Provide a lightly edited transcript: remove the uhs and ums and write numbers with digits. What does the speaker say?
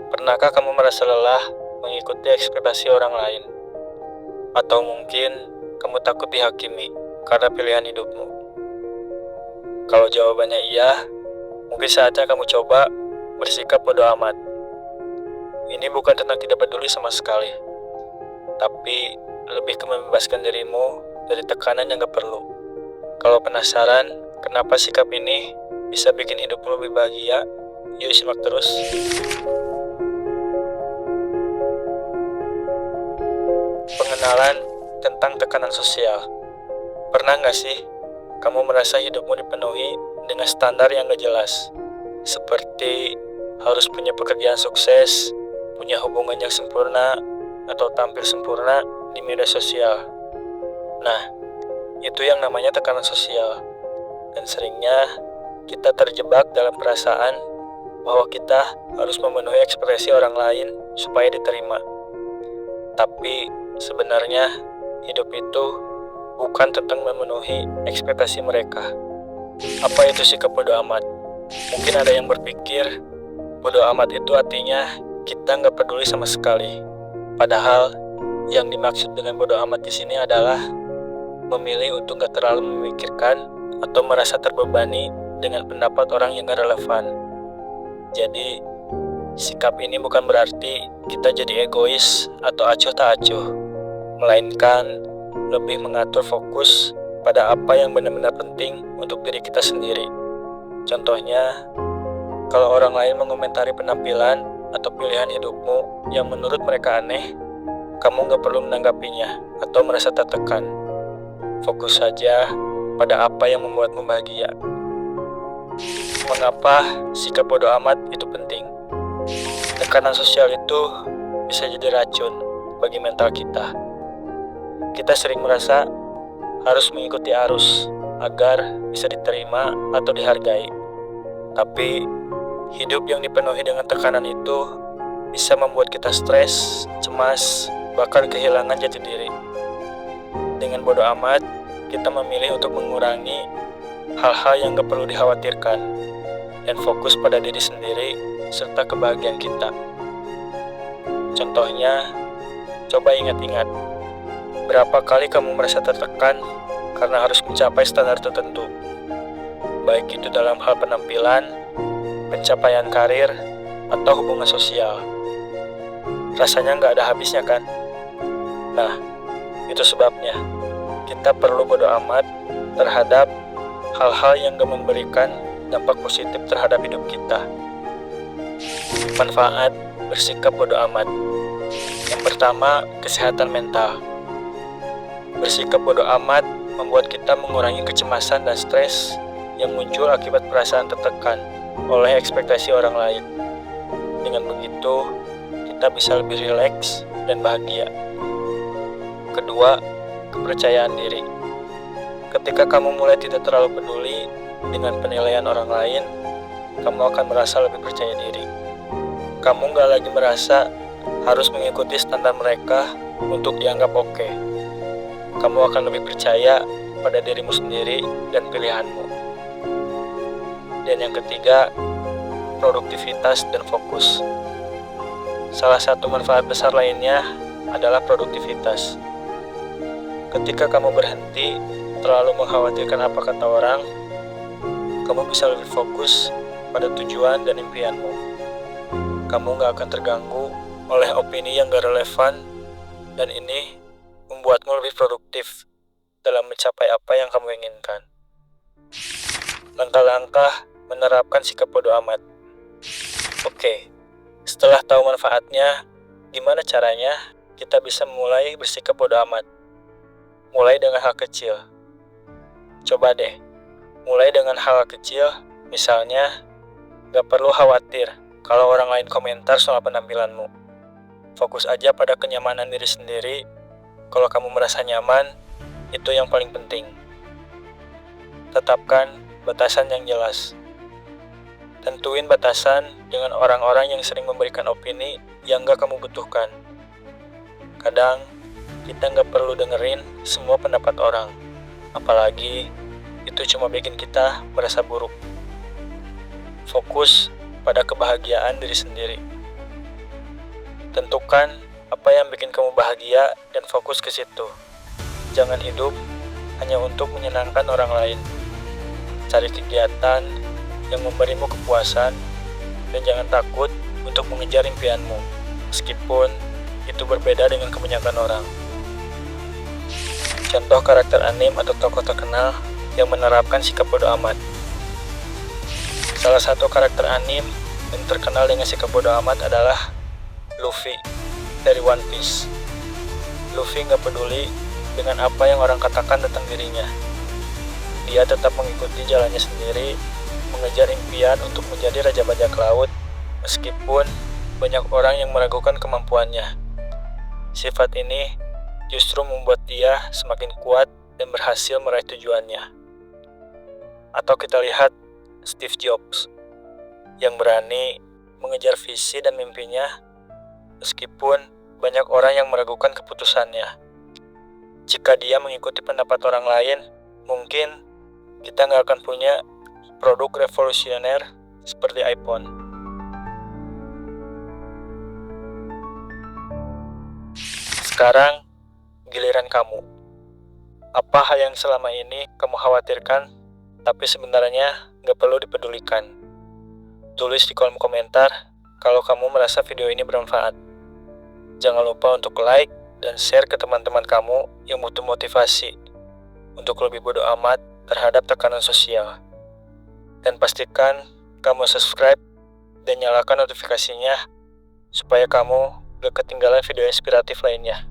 Pernahkah kamu merasa lelah mengikuti ekspektasi orang lain? Atau mungkin kamu takut dihakimi karena pilihan hidupmu? Kalau jawabannya iya, mungkin saatnya kamu coba bersikap bodo amat. Ini bukan tentang tidak peduli sama sekali, tapi lebih ke membebaskan dirimu dari tekanan yang gak perlu. Kalau penasaran kenapa sikap ini bisa bikin hidupmu lebih bahagia, yuk simak terus. Pengenalan tentang tekanan sosial. Pernah gak sih kamu merasa hidupmu dipenuhi dengan standar yang gak jelas? Seperti harus punya pekerjaan sukses, punya hubungan yang sempurna, atau tampil sempurna di media sosial. Nah, itu yang namanya tekanan sosial. Dan seringnya kita terjebak dalam perasaan bahwa kita harus memenuhi ekspresi orang lain supaya diterima. Tapi sebenarnya hidup itu bukan tentang memenuhi ekspektasi mereka. Apa itu sikap bodo amat? Mungkin ada yang berpikir bodo amat itu artinya kita nggak peduli sama sekali. Padahal yang dimaksud dengan bodo amat di sini adalah memilih untuk nggak terlalu memikirkan atau merasa terbebani dengan pendapat orang yang nggak relevan. Jadi sikap ini bukan berarti kita jadi egois atau acuh tak acuh, melainkan lebih mengatur fokus pada apa yang benar-benar penting untuk diri kita sendiri. Contohnya, kalau orang lain mengomentari penampilan atau pilihan hidupmu yang menurut mereka aneh, kamu gak perlu menanggapinya atau merasa tertekan. Fokus saja pada apa yang membuatmu bahagia. Mengapa sikap bodo amat itu penting? Tekanan sosial itu bisa jadi racun bagi mental kita. Kita sering merasa harus mengikuti arus agar bisa diterima atau dihargai. Tapi hidup yang dipenuhi dengan tekanan itu bisa membuat kita stres, cemas, bahkan kehilangan jati diri. Dengan bodo amat, kita memilih untuk mengurangi hal-hal yang gak perlu dikhawatirkan dan fokus pada diri sendiri serta kebahagiaan kita. Contohnya, coba ingat-ingat, berapa kali kamu merasa tertekan karena harus mencapai standar tertentu, baik itu dalam hal penampilan, pencapaian karir, atau hubungan sosial. Rasanya nggak ada habisnya kan? Nah, itu sebabnya kita perlu bodo amat terhadap hal-hal yang gak memberikan dampak positif terhadap hidup kita. Manfaat bersikap bodo amat. Yang pertama, kesehatan mental. Bersikap bodo amat membuat kita mengurangi kecemasan dan stres yang muncul akibat perasaan tertekan oleh ekspektasi orang lain. Dengan begitu, kita bisa lebih rileks dan bahagia. Kedua, kepercayaan diri. Ketika kamu mulai tidak terlalu peduli dengan penilaian orang lain, kamu akan merasa lebih percaya diri. Kamu gak lagi merasa harus mengikuti standar mereka untuk dianggap oke. Kamu akan lebih percaya pada dirimu sendiri dan pilihanmu. Dan yang ketiga, produktivitas dan fokus. Salah satu manfaat besar lainnya adalah produktivitas. Ketika kamu berhenti terlalu mengkhawatirkan apa kata orang, kamu bisa lebih fokus pada tujuan dan impianmu. Kamu gak akan terganggu oleh opini yang gak relevan, dan ini membuatmu lebih produktif dalam mencapai apa yang kamu inginkan. Langkah-langkah menerapkan sikap bodo amat. Oke, setelah tahu manfaatnya, gimana caranya kita bisa mulai bersikap bodo amat? Mulai dengan hal kecil. Coba deh, mulai dengan hal kecil, misalnya gak perlu khawatir kalau orang lain komentar soal penampilanmu. Fokus aja pada kenyamanan diri sendiri. Kalau kamu merasa nyaman, itu yang paling penting. Tetapkan batasan yang jelas. Tentuin batasan dengan orang-orang yang sering memberikan opini yang gak kamu butuhkan. Kadang, kita gak perlu dengerin semua pendapat orang. Apalagi, itu cuma bikin kita merasa buruk. Fokus pada kebahagiaan diri sendiri. Tentukan apa yang bikin kamu bahagia dan fokus ke situ. Jangan hidup hanya untuk menyenangkan orang lain. Cari kegiatan yang memberimu kepuasan dan jangan takut untuk mengejar impianmu, meskipun itu berbeda dengan kebanyakan orang. Contoh karakter anime atau tokoh terkenal yang menerapkan sikap bodo amat. Salah satu karakter anime yang terkenal dengan sikap bodo amat adalah Luffy dari One Piece. Luffy nggak peduli dengan apa yang orang katakan tentang dirinya. Dia tetap mengikuti jalannya sendiri, mengejar impian untuk menjadi Raja Bajak Laut, meskipun banyak orang yang meragukan kemampuannya. Sifat ini justru membuat dia semakin kuat dan berhasil meraih tujuannya. Atau kita lihat Steve Jobs, yang berani mengejar visi dan mimpinya, meskipun banyak orang yang meragukan keputusannya. Jika dia mengikuti pendapat orang lain, mungkin kita nggak akan punya produk revolusioner seperti iPhone. Sekarang, giliran kamu. Apa hal yang selama ini kamu khawatirkan, tapi sebenarnya nggak perlu dipedulikan? Tulis di kolom komentar kalau kamu merasa video ini bermanfaat. Jangan lupa untuk like dan share ke teman-teman kamu yang butuh motivasi untuk lebih bodo amat terhadap tekanan sosial. Dan pastikan kamu subscribe dan nyalakan notifikasinya supaya kamu gak ketinggalan video inspiratif lainnya.